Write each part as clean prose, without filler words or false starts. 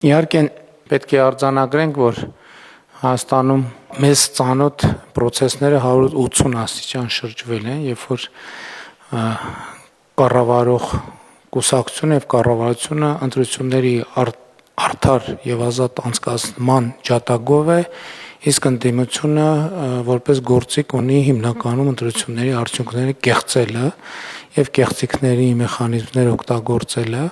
Իհարկե պետք է արձանագրենք, որ Հայաստանում մեզ ծանոթ process-ները 180 աստիճան շրջվել են, երբ որ կառավարող կուսակցությունը եւ կառավարությունը ընտրությունների արդար եւ ազատ անցկացման ջատագով է, իսկ ընդդիմությունը որպես գործիք ունի հիմնականում ընտրությունների արդյունքները կեղծելը եւ կեղծիքների մեխանիզմներ օգտագործելը,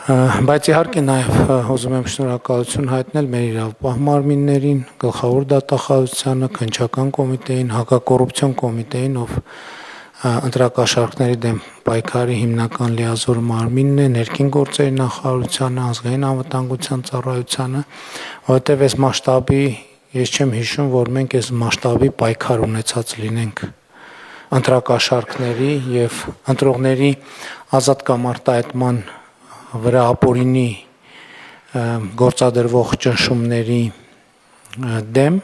բայց իհարկե նաև ուզում եմ շնորհակալություն հայտնել մեր իրավապահ մարմիններին, գլխավոր դատախազությանը, քննչական կոմիտեին, հակակոռուպցիոն կոմիտեին, ով ընտրակաշառքների դեմ պայքարի հիմնական լիազոր մարմինն է, ներքին գործերի նախարարությանը, ազգային անվտանգության ծառայությանը, որովհետև այս մասշտաբի ես չեմ հիշում, որ մենք այս մասշտաբի պայքար ունեցած լինենք ընտրակաշառքների եւ ընտրողների ազատ կամ արտահայտման վրա ապօրինի գործադրվող ճնշումների դեմ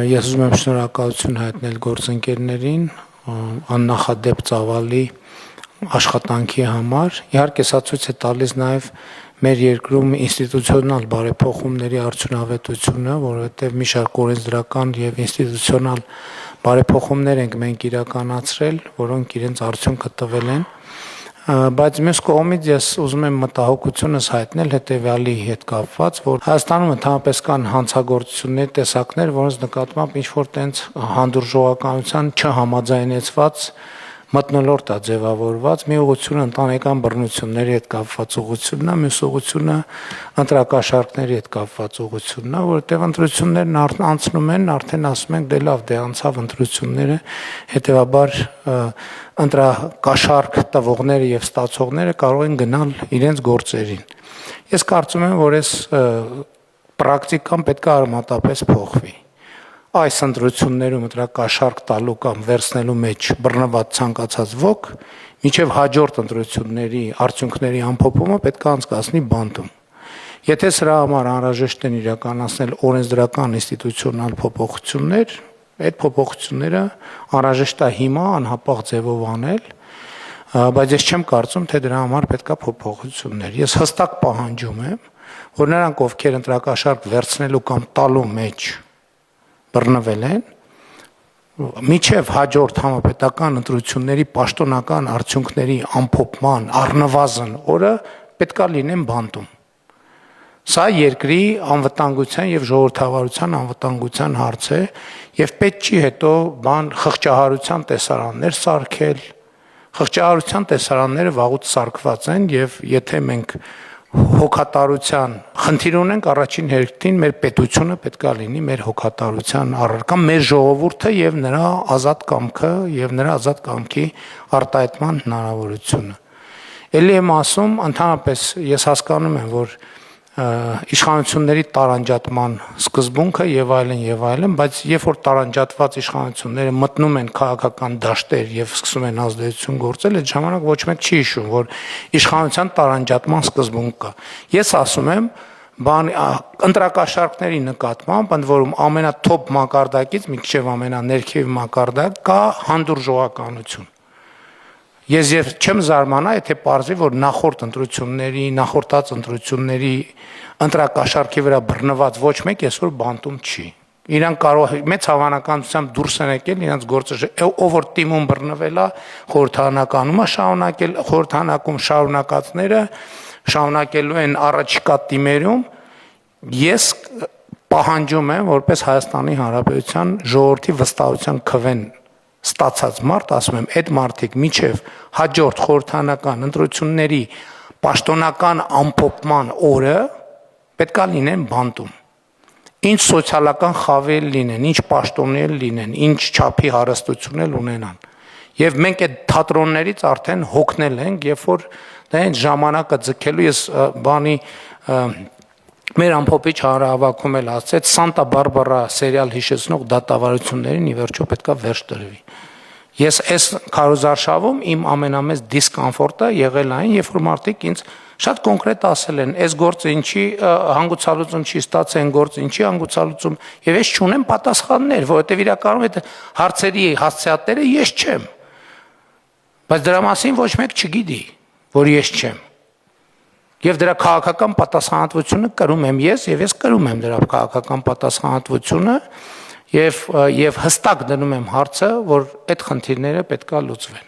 ես ուզում եմ շնորհակալություն հայտնել գործընկերներին աննախադեպ ծավալի աշխատանքի համար։ Իհարկե սա ցույց է տալիս նաև մեր երկրում ինստիտուցիոնալ բարեփոխումների արդյունավետությունը, որովհետև մի շարք օրենսդրական եւ ինստիտուցիոնալ բարեփոխումներ ենք մենք իրականացրել, որոնք իրենց արդյունքը տվել են, բայց մյուս կողմից ես ուզում եմ մտահոգությունս հայտնել հետեւյալի հետ կապված, որ Հայաստանում ընդհանրապես կան հանցագործությունների տեսակներ, որոնց նկատմամբ ինչ-որ տենց հանդուրժողականության չհամաձայնեցված մթնոլորտ է ձևավորված, մի ուղղությունը ընտանեկան բռնությունների հետ կապված ուղղությունն է, մյուս ուղղությունը ընտրակաշառքների հետ կապված ուղղությունն է, որովհետև ընտրություններն անցնում են, արդեն ասում ենք դե լավ, դե անցավ ընտրությունները, հետեւաբար ընտրակաշառք տվողները եւ ստացողները կարող են գնալ իրենց գործերին։ Ես կարծում եմ, որ այս պրակտիկան պետք է արմատապես փոխվի։ Այս ընտրություններում ընտրակաշառք տալու կամ վերցնելու մեջ բռնված ցանկացած ոք մինչև հաջորդ ընտրությունների արդյունքների ամփոփումը պետք է անցկացնի բանտում։ Եթե սրա համար անհրաժեշտ են իրականացնել օրենսդրական ինստիտուցիոնալ փոփոխություններ, այդ փոփոխությունները անհրաժեշտ է հիմա անհապաղ ձևով անել, բայց ես չեմ կարծում, թե դրա համար պետք է փոփոխություններ։ Ես հստակ պահանջում եմ, որ նրանք, ովքեր ընտրակաշառք վերցնելու կամ տալու մեջ բռնվել են, միջև հաջորդ համապետական ընտրությունների պաշտոնական արդյունքների ամփոփման առնվազն օրը պետք է լինեն բանտում։ Սա երկրի անվտանգության եւ ժողովրդավարության անվտանգության հարց է եւ պետք չի հետո խղճահարության տեսարաններ սարքել։ Խղճահարության տեսարանները վաղուց սարքված են եւ եթե մենք հոգատարության խնդիր ունենք, առաջին հերթին մեր պետությունը պետք է լինի մեր հոգատարության առարկա, մեր ժողովուրդը եւ նրա ազատ կամքը եւ նրա ազատ կամքի արտահայտման հնարավորությունը։ Էլի եմ ասում, ընդհանրապես ես հասկանում եմ, որ իշխանությունների տարանջատման սկզբունքը եւ այլն, բայց երբ որ տարանջատված իշխանությունները մտնում են քաղաքական դաշտեր եւ սկսում են ազդեցություն գործել, այդ ժամանակ ոչ մեկ չի հիշում, որ իշխանության տարանջատման սկզբունք կա։ Ես ասում եմ, ընտրակաշառքների նկատմամբ, ընդ որում ամենաթոփ մակարդակից մինչև ամենաներքև մակարդակ կա հանդուրժողականություն։ Ես չեմ զարմանա, եթե պարզվի, որ նախորդած ընտրությունների ընտրակաշառքի վրա բռնված ոչ մեկ այսօր բանտում չի։ Իրանք կարող մեծ հավանականությամբ դուրս են եկել իրենց գործը, ով որ տիմում բռնվել է, խորհրդանականում է շարունակել, խորհրդանակում շարունակածները շարունակելու են առաջիկա տիմերում։ Ես պահանջում եմ, որպես Հայաստանի Հանրապետության ժողովրդի վստահության քվեն ստացած մարդ, ասում եմ, այդ մարդիկ միջև հաջորդ խորհրդանական ընտրությունների պաշտոնական ամփոփման օրը պետք է լինեն բանտում։ Ինչ սոցիալական խավեր լինեն, ինչ պաշտոններ լինեն, ինչ չափի հարստություն էլ ունենան։ Եվ մենք այդ թատրոններից արդեն հոգնել ենք, երբ որ դա այն ժամանակը ձգելու ես մեր ամփոփիչ հանրահավաքում էլ ասեց Սանտա Բարբարա սերիալ հիշեցնող դատավարություններին ի վերջո պետք է վերջ տրվի։ Ես այս քարոզարշավում իմ ամենամեծ դիսկոմֆորտը եղել այն, երբ որ մարդիկ ինձ շատ կոնկրետ ասել են, այս գործը ինչի հանգուցալուծում չի ստացել, այն գործը ինչի հանգուցալուծում, եւ ես չունեմ պատասխաններ, որովհետեւ իրականում այդ հարցերի հասցեատերը ես չեմ։ Բայց դրա մասին ոչ մեկ չգիտի, որ ես չեմ։ Եվ դրա քաղաքական պատասխանատվությունը կրում եմ ես եւ ես կրում եմ դրա քաղաքական պատասխանատվությունը եւ հստակ դնում եմ հարցը, որ այդ խնդիրները պետքա լուծվեն։